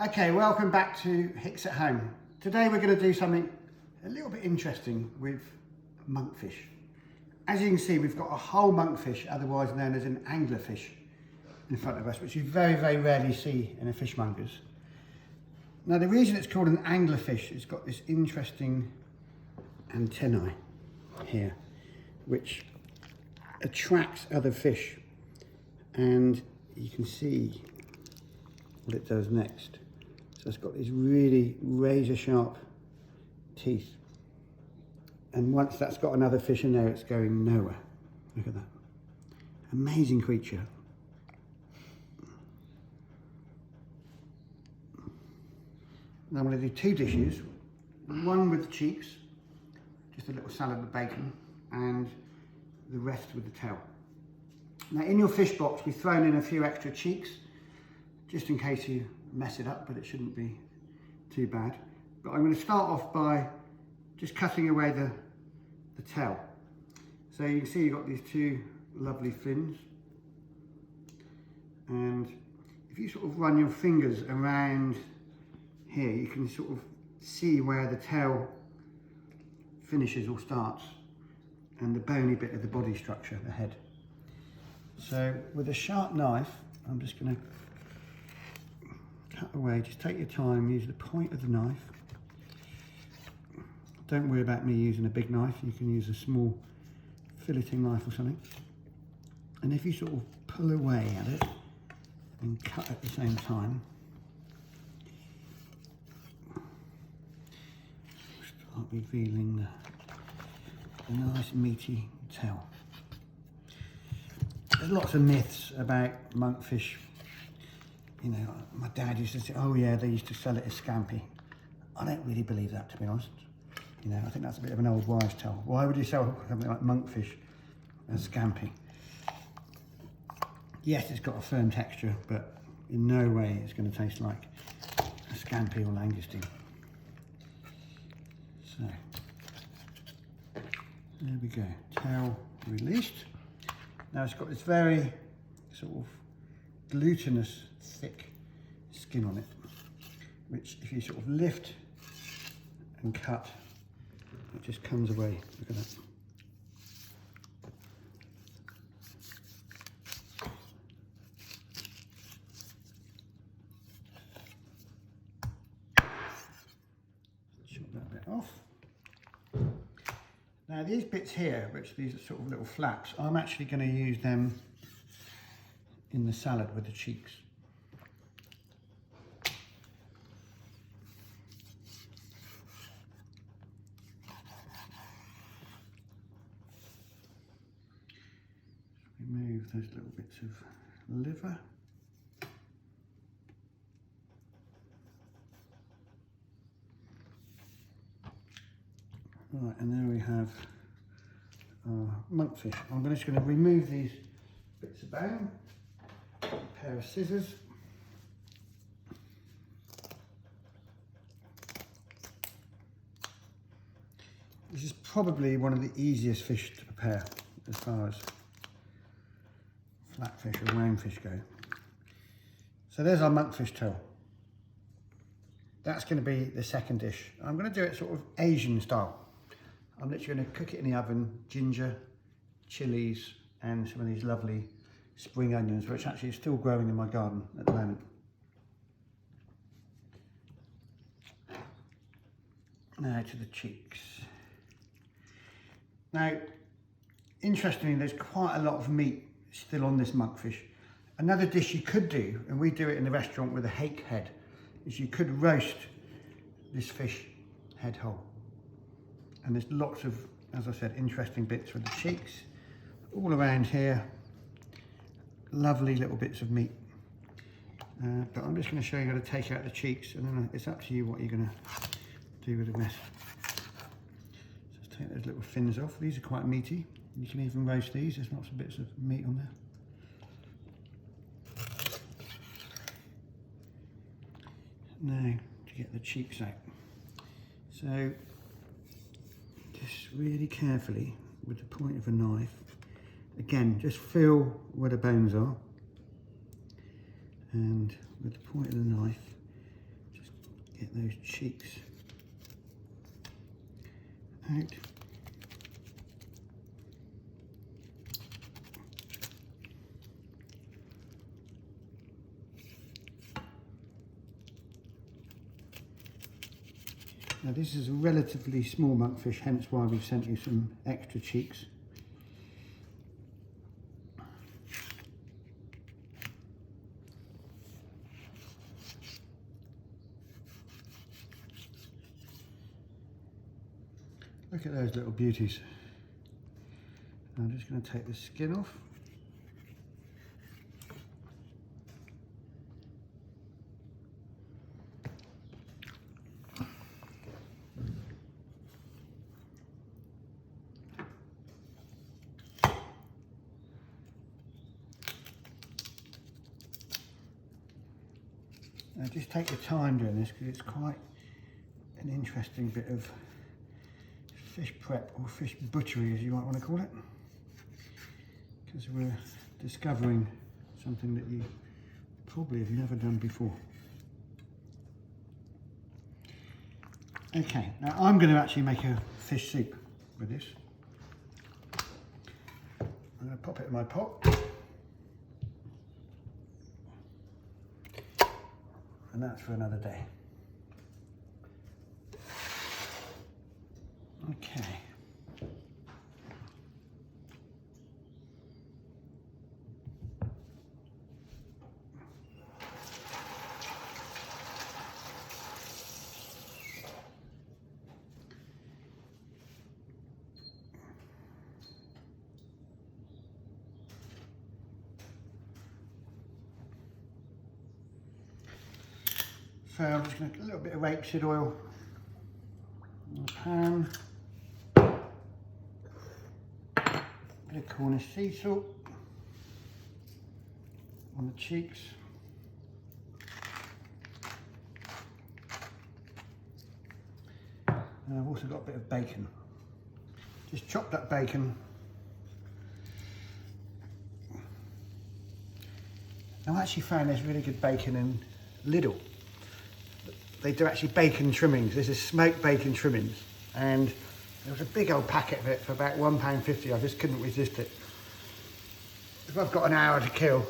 Okay, welcome back to Hix at Home. Today we're going to do something a little bit interesting with monkfish. As you can see, we've got a whole monkfish, otherwise known as an anglerfish, in front of us, which you very, very rarely see in a fishmonger's. Now the reason it's called an anglerfish, it's got this interesting antennae here, which attracts other fish, and you can see what it does next. So it's got these really razor sharp teeth, and once that's got another fish in there, it's going nowhere. Look at that. Amazing creature. Now I'm going to do two dishes, one with the cheeks, just a little salad with bacon, and the rest with the tail. Now in your fish box we've thrown in a few extra cheeks, just in case you mess it up, but it shouldn't be too bad. But I'm going to start off by just cutting away the tail. So you can see you've got these two lovely fins, and if you sort of run your fingers around here, you can sort of see where the tail finishes or starts, and the bony bit of the body structure, the head. So with a sharp knife, I'm just going to cut away. Just take your time, use the point of the knife. Don't worry about me using a big knife, you can use a small filleting knife or something. And if you sort of pull away at it and cut at the same time, start revealing the nice meaty tail. There's lots of myths about monkfish. You know, my dad used to say, oh yeah, they used to sell it as scampi. I don't really believe that, to be honest. You know, I think that's a bit of an old wives' tale. Why would you sell something like monkfish as scampi? Yes, it's got a firm texture, but in no way it's going to taste like a scampi or langoustine. So, there we go, tail released. Now it's got this very sort of glutinous, thick skin on it, which if you sort of lift and cut, it just comes away. Look at that. Chop that bit off. Now these bits here, which these are sort of little flaps, I'm actually going to use them in the salad with the cheeks. Remove those little bits of liver. Right, and there we have our monkfish. I'm just going to remove these bits of bone. A pair of scissors. This is probably one of the easiest fish to prepare as far as flatfish or roundfish go. So there's our monkfish tail. That's going to be the second dish. I'm going to do it sort of Asian style. I'm literally going to cook it in the oven, ginger, chilies, and some of these lovely spring onions, which actually is still growing in my garden at the moment. Now to the cheeks. Now, interestingly, there's quite a lot of meat still on this monkfish. Another dish you could do, and we do it in the restaurant with a hake head, is you could roast this fish head whole. And there's lots of, as I said, interesting bits with the cheeks. All around here, lovely little bits of meat. But I'm just going to show you how to take out the cheeks, and then it's up to you what you're going to do with the rest. So let's take those little fins off. These are quite meaty. You can even roast these. There's lots of bits of meat on there. Now to get the cheeks out. So just really carefully with the point of a knife. Again, just feel where the bones are, and with the point of the knife, Get those cheeks out. Now this is a relatively small monkfish, hence why we've sent you some extra cheeks. Look at those little beauties. I'm just going to take the skin off. Now just take your time doing this because it's quite an interesting bit of fish prep, or fish butchery as you might want to call it, because we're discovering something that you probably have never done before. Okay, now I'm going to actually make a fish soup with this. I'm going to pop it in my pot, and that's for another day. Okay. So I'm just going to get a little bit of rapeseed oil in the pan. Bit of Cornish sea salt on the cheeks. And I've also got a bit of bacon. Just chopped up bacon. Now I actually found there's really good bacon in Lidl. They do actually bacon trimmings. This is smoked bacon trimmings. And there was a big old packet of it for about £1.50. I just couldn't resist it. If I've got an hour to kill,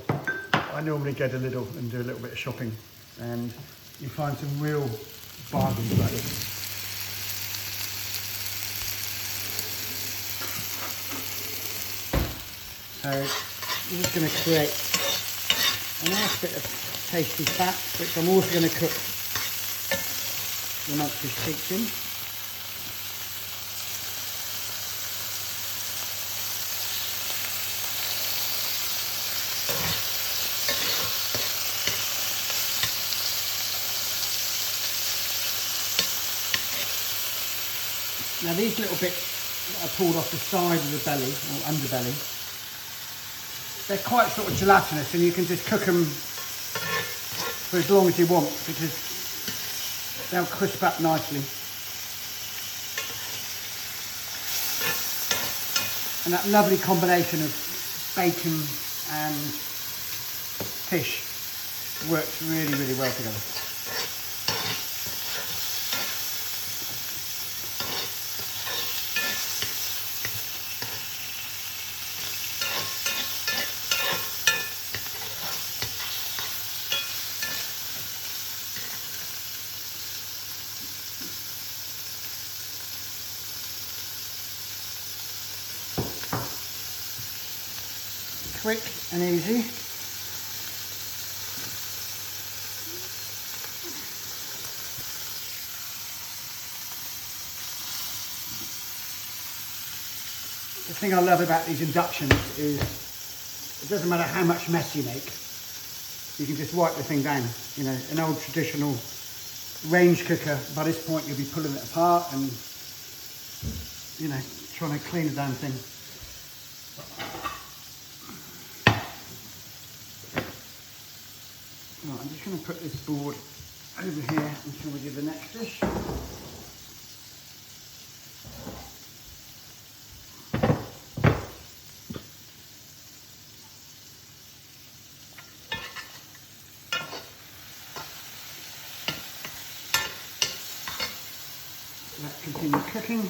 I normally go to Lidl and do a little bit of shopping, and you find some real bargains like this. So this is going to create a nice bit of tasty fat, which I'm also going to cook the monkfish cheeks in. Now these little bits that are pulled off the side of the belly, or underbelly, they're quite sort of gelatinous, and you can just cook them for as long as you want because they'll crisp up nicely. And that lovely combination of bacon and fish works really, really well together. Quick and easy. The thing I love about these inductions is it doesn't matter how much mess you make, you can just wipe the thing down. You know, an old traditional range cooker, by this point you'll be pulling it apart and, you know, trying to clean the damn thing. Right, I'm just going to put this board over here until we do the next dish. that continue cooking.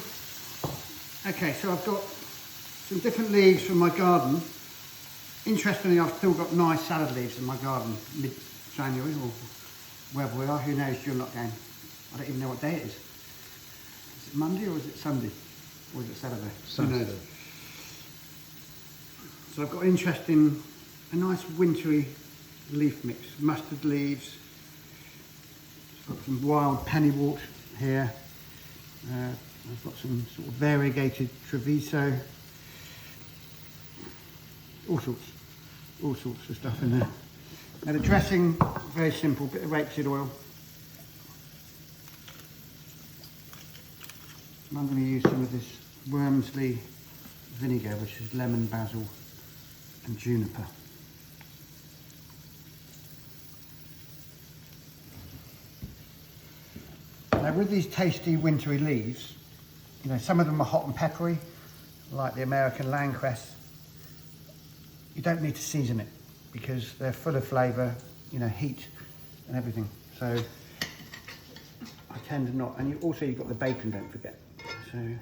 Okay, so I've got some different leaves from my garden. Interestingly, I've still got nice salad leaves in my garden mid-January or wherever we are. Who knows during lockdown? I don't even know what day it is. Is it Monday or is it Sunday? Or is it Saturday? Saturday. Who knows? So I've got an interesting, a nice wintry leaf mix. Mustard leaves. Got some wild pennywort here. I've got some sort of variegated Treviso. All sorts of stuff in there. Now the dressing, very simple, bit of rapeseed oil. And I'm going to use some of this Wormsley vinegar, which is lemon, basil and juniper. Now with these tasty wintry leaves, you know, some of them are hot and peppery, like the American landcress. You don't need to season it because they're full of flavour, you know, heat and everything. So I tend to not, and you've got the bacon, don't forget. So I'm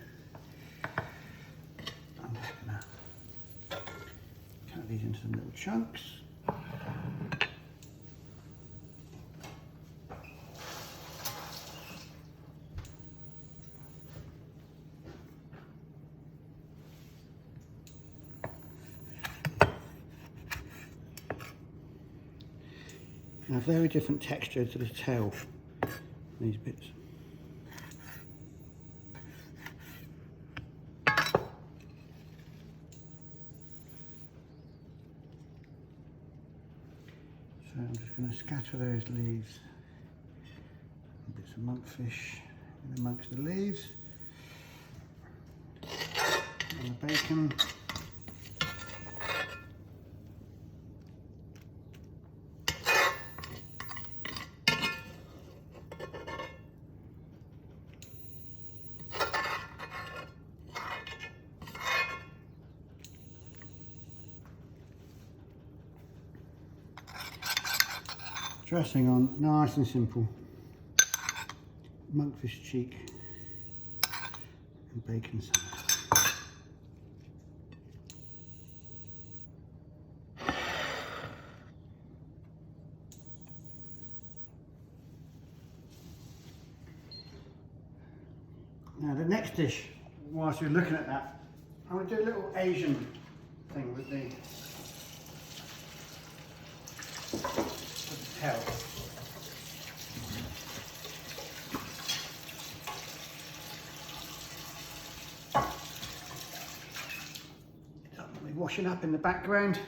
just gonna cut these into some little chunks. Now, very different texture to the tail, these bits. So I'm just going to scatter those leaves, bits of monkfish in amongst the leaves, and the bacon. Dressing on, nice and simple. Monkfish cheek and bacon salad. Now the next dish, whilst you're looking at that, I'm going to do a little Asian thing with the tail. Something washing up in the background.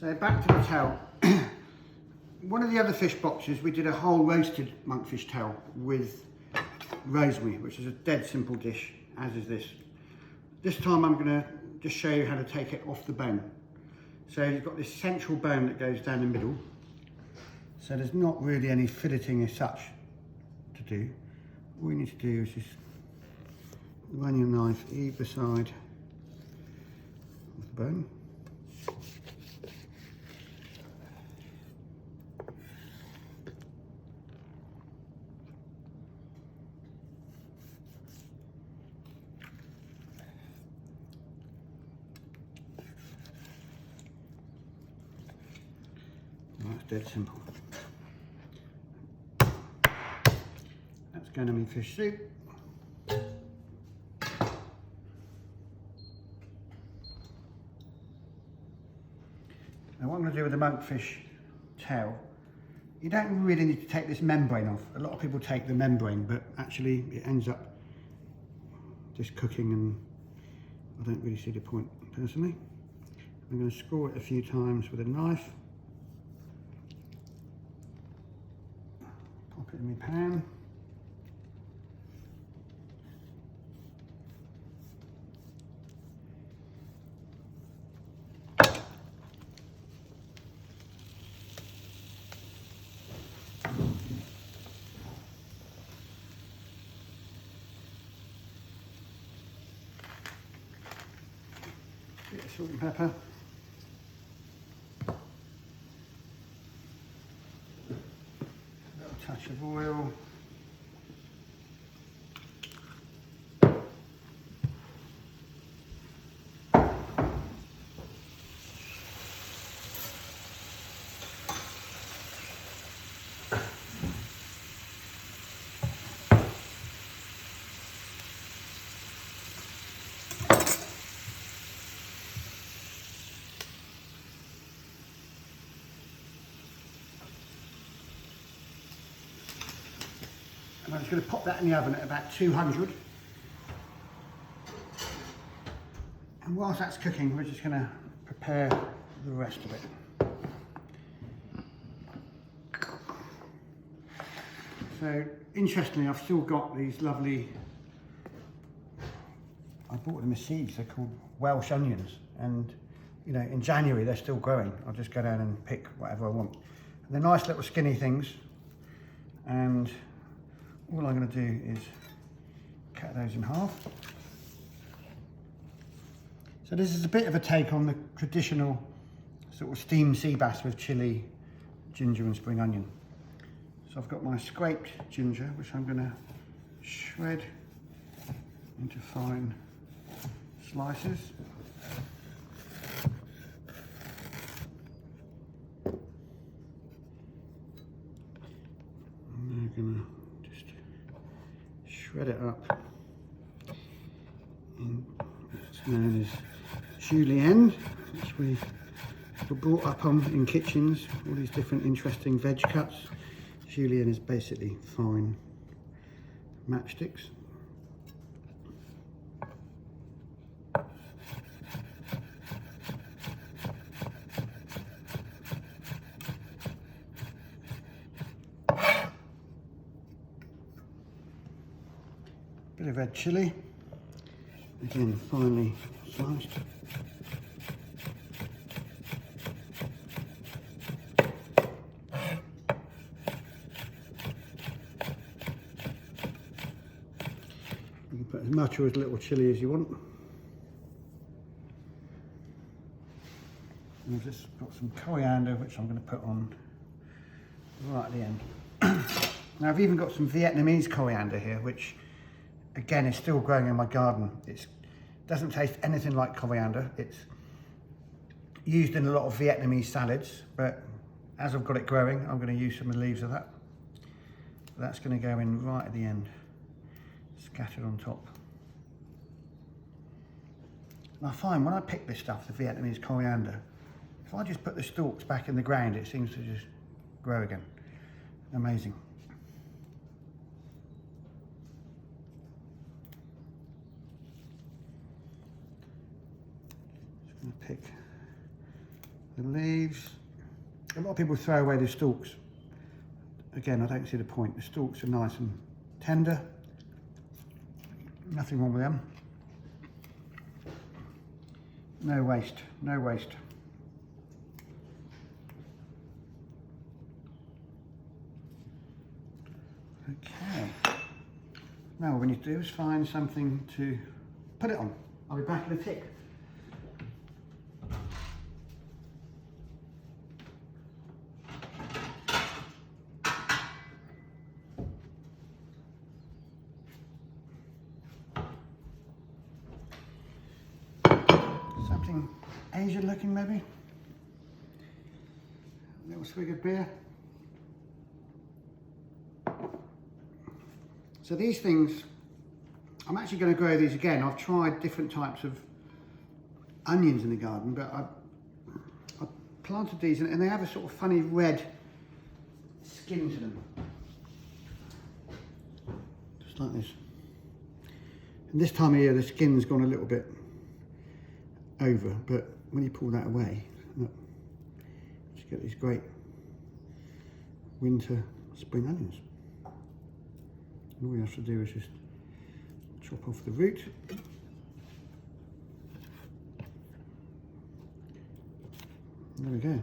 So back to the tail. One of the other fish boxes, we did a whole roasted monkfish tail with rosemary, which is a dead simple dish, as is this. This time I'm going to just show you how to take it off the bone. So you've got this central bone that goes down the middle. So there's not really any filleting as such to do. All you need to do is just run your knife either side of the bone. That's dead simple. That's going to be fish soup. Now what I'm going to do with the monkfish tail, you don't really need to take this membrane off. A lot of people take the membrane, but actually it ends up just cooking, and I don't really see the point personally. I'm going to score it a few times with a knife. Pop it in my pan. salt and pepper. A little touch of oil. And I'm just going to pop that in the oven at about 200. And whilst that's cooking, we're just going to prepare the rest of it. So, interestingly, I've still got these lovely, I bought them as seeds, they're called Welsh onions. And, you know, in January they're still growing. I'll just go down and pick whatever I want. And they're nice little skinny things. And all I'm going to do is cut those in half. So this is a bit of a take on the traditional sort of steamed sea bass with chilli, ginger and spring onion. So I've got my scraped ginger, which I'm going to shred into fine slices. I'm going to just shred it up in what's known as julienne, which we were brought up on in kitchens, all these different interesting veg cuts. Julienne is basically fine matchsticks. Bit of red chilli, again finely sliced. You can put as much or as little chilli as you want. And I've just got some coriander, which I'm going to put on right at the end. Now I've even got some Vietnamese coriander here, which again is still growing in my garden. It doesn't taste anything like coriander. It's used in a lot of Vietnamese salads, but as I've got it growing, I'm going to use some of the leaves of that. That's going to go in right at the end, scattered on top. And I find when I pick this stuff, the Vietnamese coriander, if I just put the stalks back in the ground, it seems to just grow again. Amazing. Just going to pick the leaves. A lot of people throw away the stalks. Again, I don't see the point. The stalks are nice and tender. Nothing wrong with them. No waste, no waste. Okay. Now what we need to do is find something to put it on. I'll be back in a tick. Something Asian looking maybe. A little swig of beer. So these things, I'm actually going to grow these again. I've tried different types of onions in the garden, but I planted these and they have a sort of funny red skin to them. Just like this. And this time of year the skin's gone a little bit over, but when you pull that away, look, you just get these great winter spring onions. And all you have to do is just chop off the root. There we go.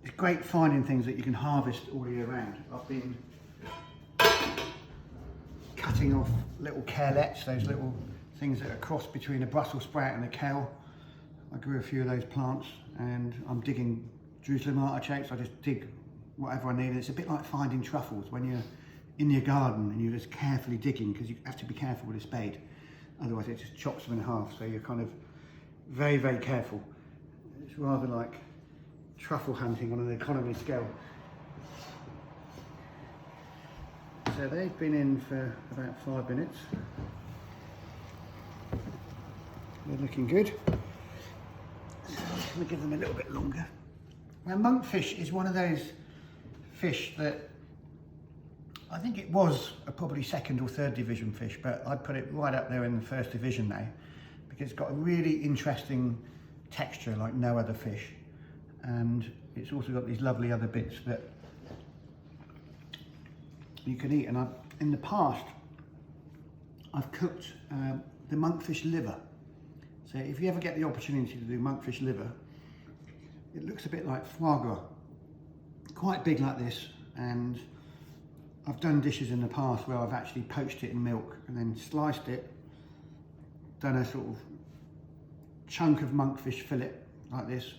It's great finding things that you can harvest all year round. I've been cutting off little carelettes, those little things that are crossed between a Brussels sprout and a kale. I grew a few of those plants, and I'm digging Jerusalem artichokes. I just dig whatever I need. And it's a bit like finding truffles when you're in your garden and you're just carefully digging, because you have to be careful with a spade, otherwise it just chops them in half. So you're kind of very, very careful. It's rather like truffle hunting on an economy scale. So they've been in for about 5 minutes. They're looking good. So I'm just going to give them a little bit longer. Now, monkfish is one of those fish that I think it was a probably 2nd or 3rd division fish, but I'd put it right up there in the 1st division now, because it's got a really interesting texture like no other fish, and it's also got these lovely other bits that you can eat. And in the past I've cooked the monkfish liver. So if you ever get the opportunity to do monkfish liver, it looks a bit like foie gras, quite big like this. And I've done dishes in the past where I've actually poached it in milk and then sliced it, done a sort of chunk of monkfish fillet like this,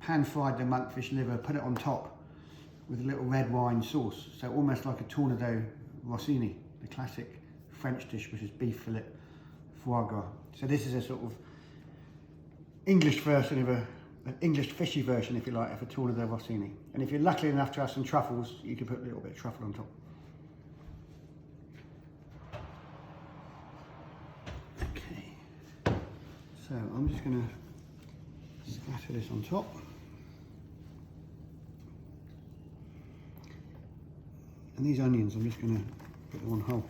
pan fried the monkfish liver, put it on top with a little red wine sauce, so almost like a tournedos rossini, the classic French dish, which is beef fillet foie gras. So this is a sort of English version of an English fishy version, if you like, of a tournedos rossini. And if you're lucky enough to have some truffles, you can put a little bit of truffle on top. So I'm just going to scatter this on top. And these onions, I'm just going to put them on whole.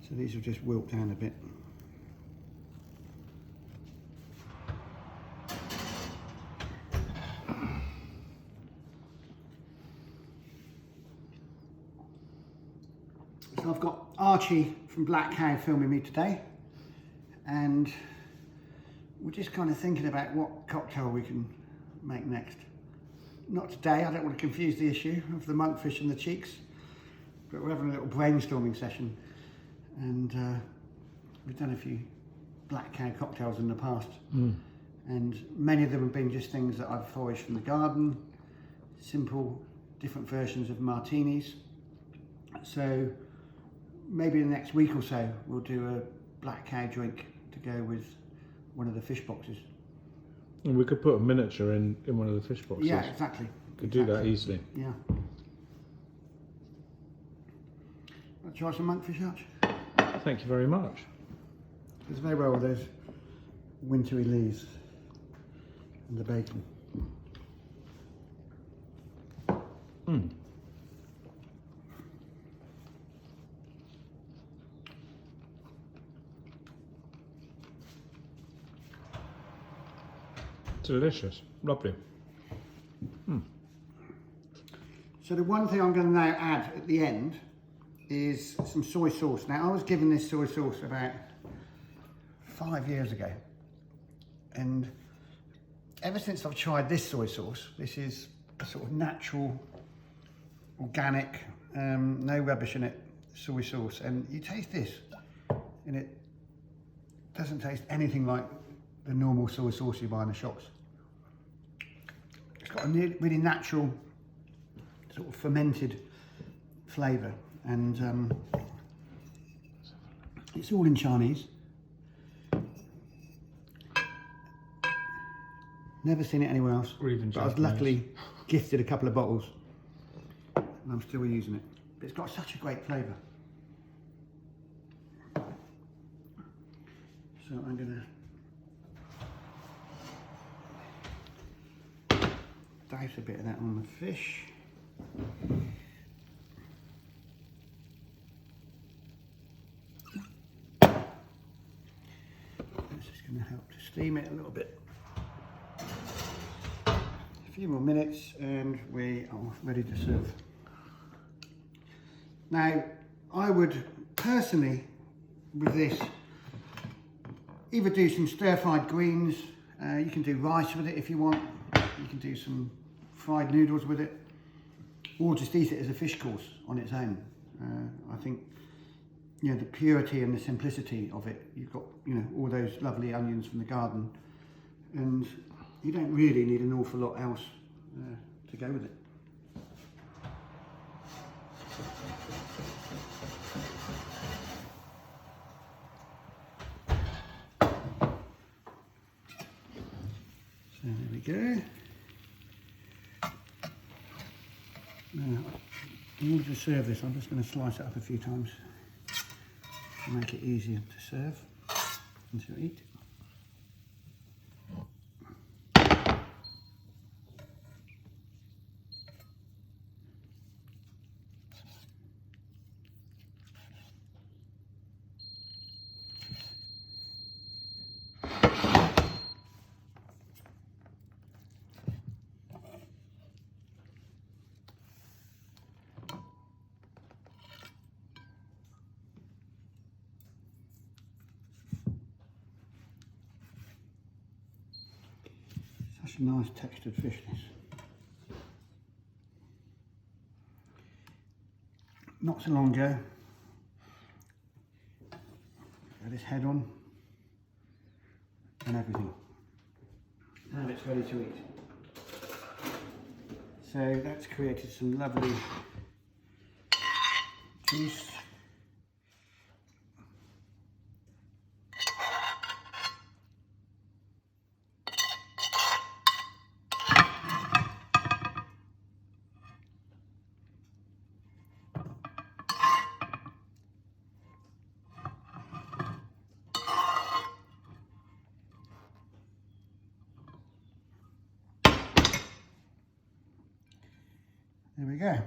So these will just wilt down a bit. So I've got Archie from Black Cow filming me today, and we're just kind of thinking about what cocktail we can make next. Not today, I don't want to confuse the issue of the monkfish and the cheeks, but we're having a little brainstorming session, and we've done a few Black Cow cocktails in the past, and many of them have been just things that I've foraged from the garden, simple, different versions of martinis. So maybe in the next week or so we'll do a Black Cow drink to go with one of the fish boxes. And we could put a miniature in one of the fish boxes. Yeah, exactly. Could do that easily. Yeah. I'll try some monkfish, Arch. Thank you very much. It's very well with those wintry leaves and the bacon. Delicious, lovely. So the one thing I'm going to now add at the end is some soy sauce. Now, I was given this soy sauce about 5 years ago, and ever since I've tried this soy sauce, this is a sort of natural, organic, no rubbish in it, soy sauce, and you taste this and it doesn't taste anything like the normal soy sauce you buy in the shops. It's got a really natural sort of fermented flavour, and it's all in Chinese. Never seen it anywhere else, or even but I was luckily gifted a couple of bottles and I'm still using it. But it's got such a great flavour. So I'm going to dice a bit of that on the fish. This is going to help to steam it a little bit. A few more minutes and we are ready to serve. Now, I would personally, with this, either do some stir-fried greens, you can do rice with it if you want, you can do some fried noodles with it, or just eat it as a fish course on its own. I think, you know, the purity and the simplicity of it. You've got, you know, all those lovely onions from the garden, and you don't really need an awful lot else to go with it. So there we go. Now, in order to serve this, I'm just going to slice it up a few times to make it easier to serve and to eat. Such a nice textured fish, this. Not so long ago, got his head on and everything. Now it's ready to eat. So that's created some lovely juice. There we go.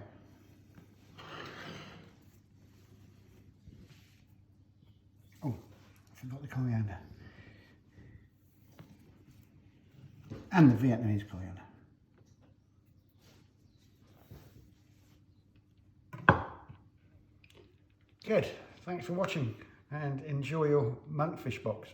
Oh, I forgot the coriander. And the Vietnamese coriander. Good. Thanks for watching and enjoy your monkfish box.